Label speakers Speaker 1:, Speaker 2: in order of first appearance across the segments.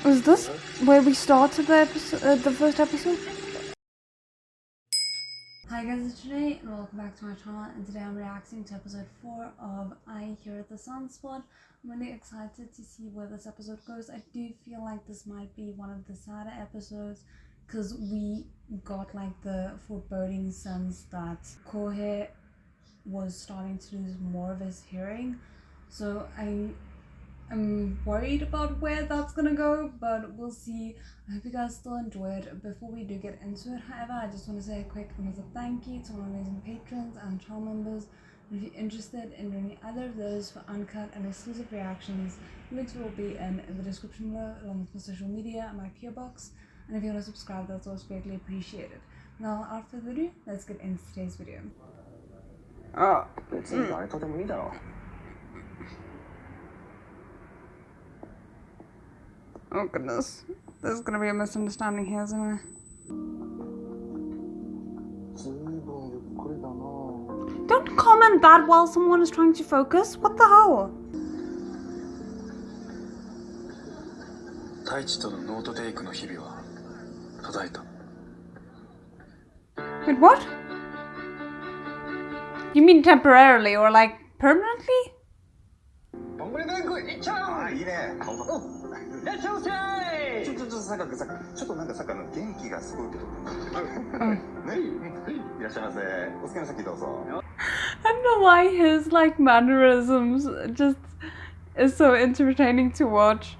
Speaker 1: Is this where we started the first episode? Hi guys, today and welcome back to my channel, and today I'm reacting to episode 4 of I Hear the Sunspot. I'm really excited to see where this episode goes. I do feel like this might be one of the sadder episodes because we got like the foreboding sense that Kohei was starting to lose more of his hearing. So I'm worried about where that's gonna go, but we'll see. I hope you guys still enjoy it. Before we do get into it, however, I just want to say a quick massive thank you to my amazing patrons and channel members. And if you're interested in doing either of those for uncut and exclusive reactions, links will be in the description below, along with my social media and my PO box. And if you want to subscribe, that's always greatly appreciated. Now, without further ado, let's get into today's video. Oh goodness, there's gonna be a misunderstanding here, isn't there? Don't comment that while someone is trying to focus. What the hell? Wait, what? You mean temporarily or like permanently? I don't know why his like mannerisms just is so entertaining to watch.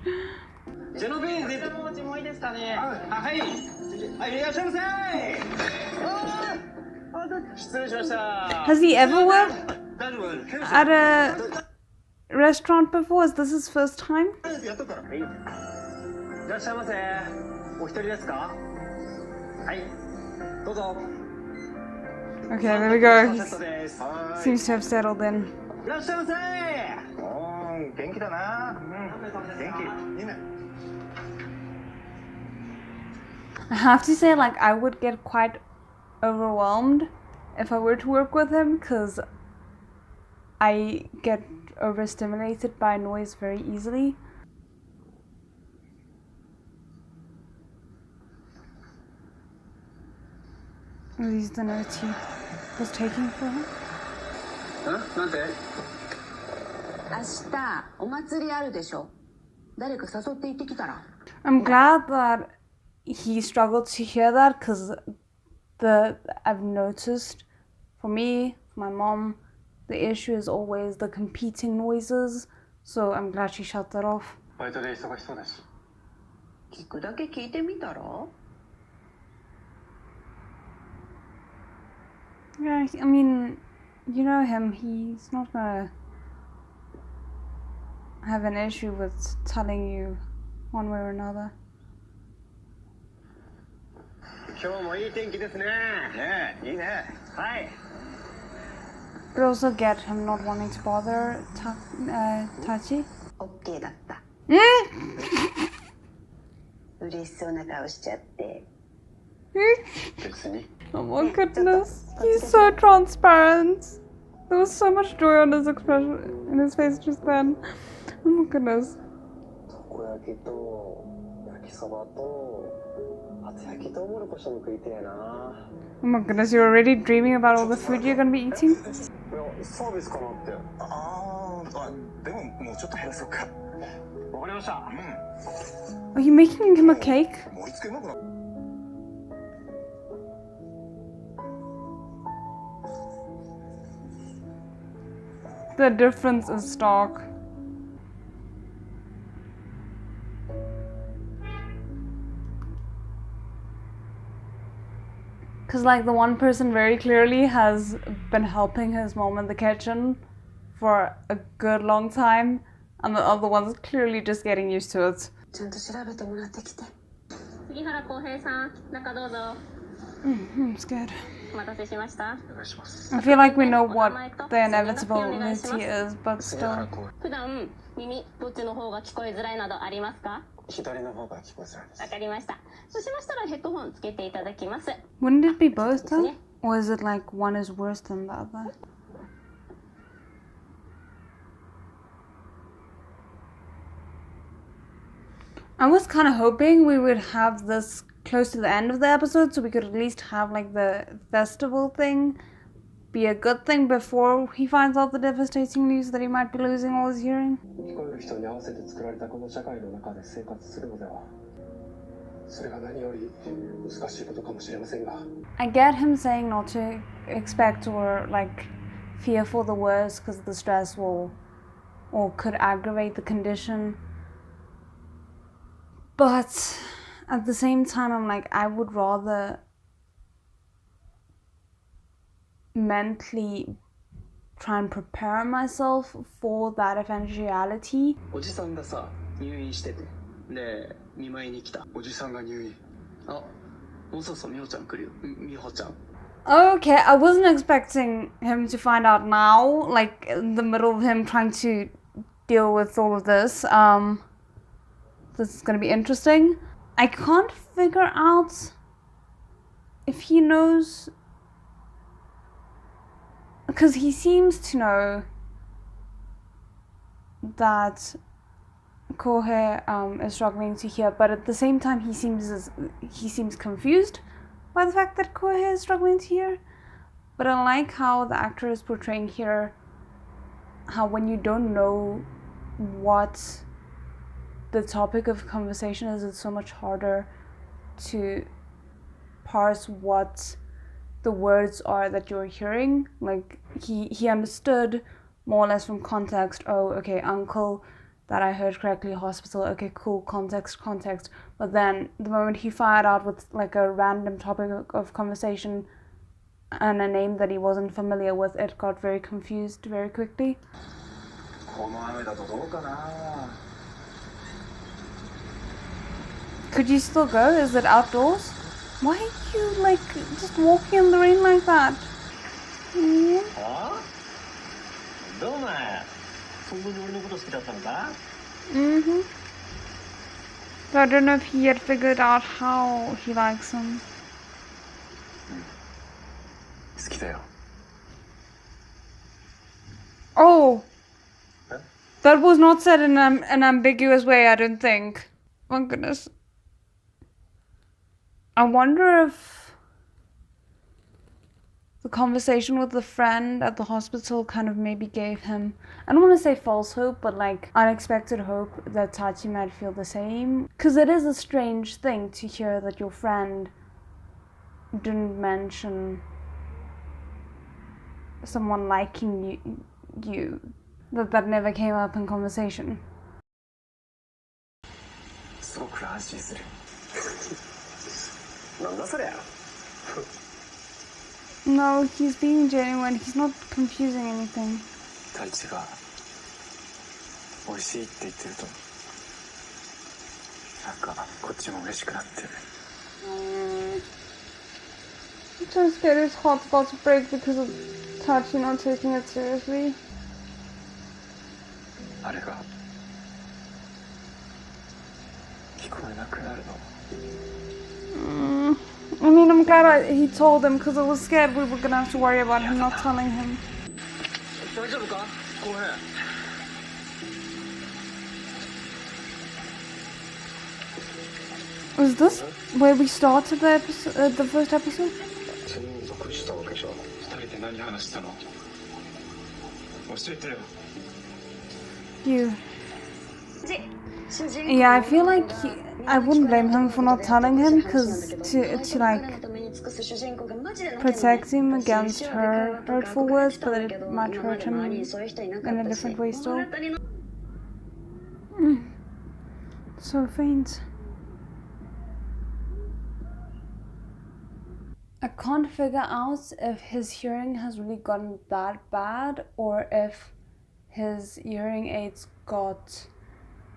Speaker 1: Has he ever worked at a restaurant before? Is this his first time? Okay, there we go. He seems to have settled in. I have to say, like, I would get quite overwhelmed if I were to work with him, because I get overstimulated by noise very easily. Are these the notes he was taking for him? I'm glad that he struggled to hear that, because I've noticed, for me, for my mom, the issue is always the competing noises, so I'm glad she shut that off. Yeah, I mean, you know him, he's not gonna have an issue with telling you one way or another. But also get him not wanting to bother Tachi. Oh my goodness, he's so transparent. There was so much joy on his expression, in his face just then. Oh my goodness. Oh my goodness, you're already dreaming about all the food you're gonna be eating? Are you making him a cake? The difference is stark. Because like the one person very clearly has been helping his mom in the kitchen for a good long time, and the other one's clearly just getting used to it. I'm scared. I feel like we know what the inevitability is, but still. Wouldn't it be both though? Or is it like one is worse than the other? I was kind of hoping we would have this close to the end of the episode so we could at least have like the festival thing be a good thing before he finds out the devastating news that he might be losing all his hearing. I get him saying not to expect or like fear for the worst because the stress will or could aggravate the condition. But at the same time, I'm like, I would rather mentally try and prepare myself for that eventuality. Okay, I wasn't expecting him to find out now, like in the middle of him trying to deal with all of this. This is gonna be interesting. I can't figure out if he knows, because he seems to know that Kohei is struggling to hear, but at the same time he seems confused by the fact that Kohei is struggling to hear. But I like how the actor is portraying here how when you don't know what the topic of conversation is, it's so much harder to parse what the words are that you're hearing. Like he understood more or less from context. Oh, okay, uncle, that I heard correctly, hospital, okay, cool, context. But then the moment he fired out with like a random topic of conversation and a name that he wasn't familiar with, it got very confused very quickly. Could you still go? Is it outdoors? Why are you like just walking in the rain like that? Mm-hmm. So I don't know if he had figured out how he likes him. Oh! That was not said in an ambiguous way, I don't think. My goodness. I wonder if the conversation with the friend at the hospital kind of maybe gave him, I don't want to say false hope, but like unexpected hope that Tachi might feel the same. Because it is a strange thing to hear that your friend didn't mention someone liking you. That never came up in conversation. No, he's being genuine. He's not confusing anything. I'm so scared his heart's about to break because of Tachi not taking it seriously. I mean, I'm glad he told him because I was scared we were gonna have to worry about him not telling him. Was this where we started the episode, the first episode? You. Yeah, I feel like I wouldn't blame him for not telling him, because to like protect him against her hurtful words, but it might hurt him in a different way still. So faint. I can't figure out if his hearing has really gotten that bad or if his hearing aids got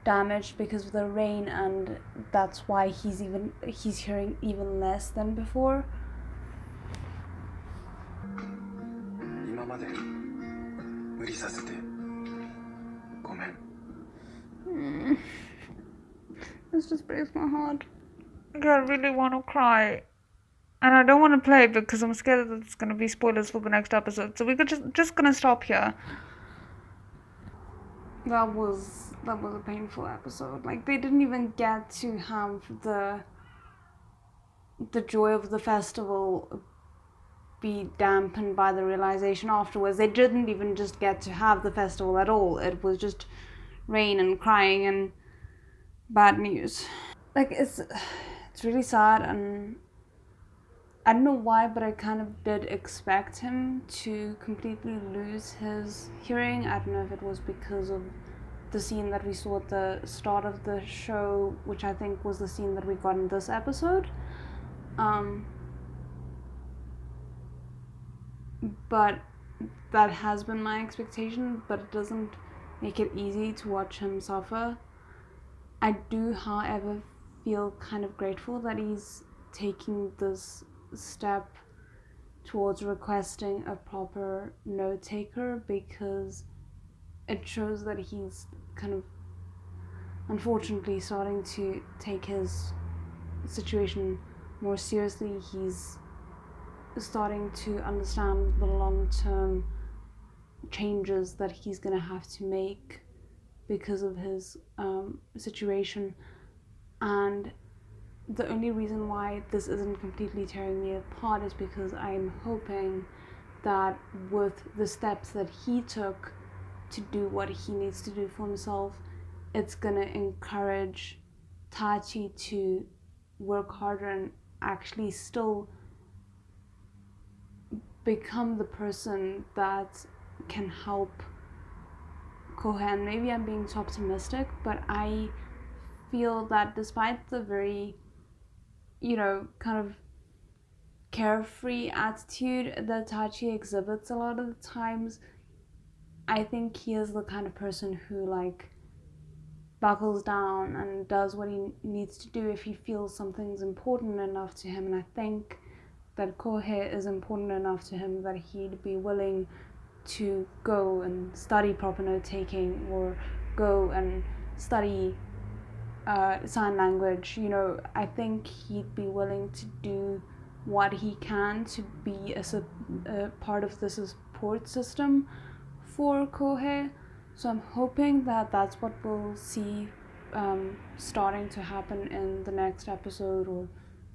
Speaker 1: damaged because of the rain and that's why he's hearing even less than before. This just breaks my heart. I really want to cry. And I don't want to play because I'm scared that it's going to be spoilers for the next episode. So we're just going to stop here. that was a painful episode. Like, they didn't even get to have the joy of the festival be dampened by the realization afterwards. They didn't even just get to have the festival at all. It was just rain and crying and bad news. Like, it's really sad, and I don't know why, but I kind of did expect him to completely lose his hearing. I don't know if it was because of the scene that we saw at the start of the show, which I think was the scene that we got in this episode. But that has been my expectation, but it doesn't make it easy to watch him suffer. I do, however, feel kind of grateful that he's taking this step towards requesting a proper note taker, because it shows that he's kind of unfortunately starting to take his situation more seriously. He's starting to understand the long-term changes that he's going to have to make because of his situation. And the only reason why this isn't completely tearing me apart is because I'm hoping that with the steps that he took to do what he needs to do for himself, it's gonna encourage Tachi to work harder and actually still become the person that can help Kohen. Maybe I'm being too optimistic, but I feel that despite the very, kind of carefree attitude that Tachi exhibits a lot of the times, I think he is the kind of person who, like, buckles down and does what he needs to do if he feels something's important enough to him. And I think that Kohe is important enough to him that he'd be willing to go and study proper note taking, or go and study sign language. I think he'd be willing to do what he can to be a part of the support system for Kohe. So I'm hoping that that's what we'll see starting to happen in the next episode or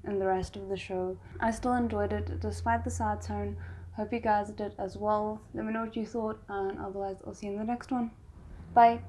Speaker 1: in the rest of the show. I still enjoyed it despite the sad tone. Hope you guys did as well. Let me know what you thought, and otherwise I'll see you in the next one. Bye.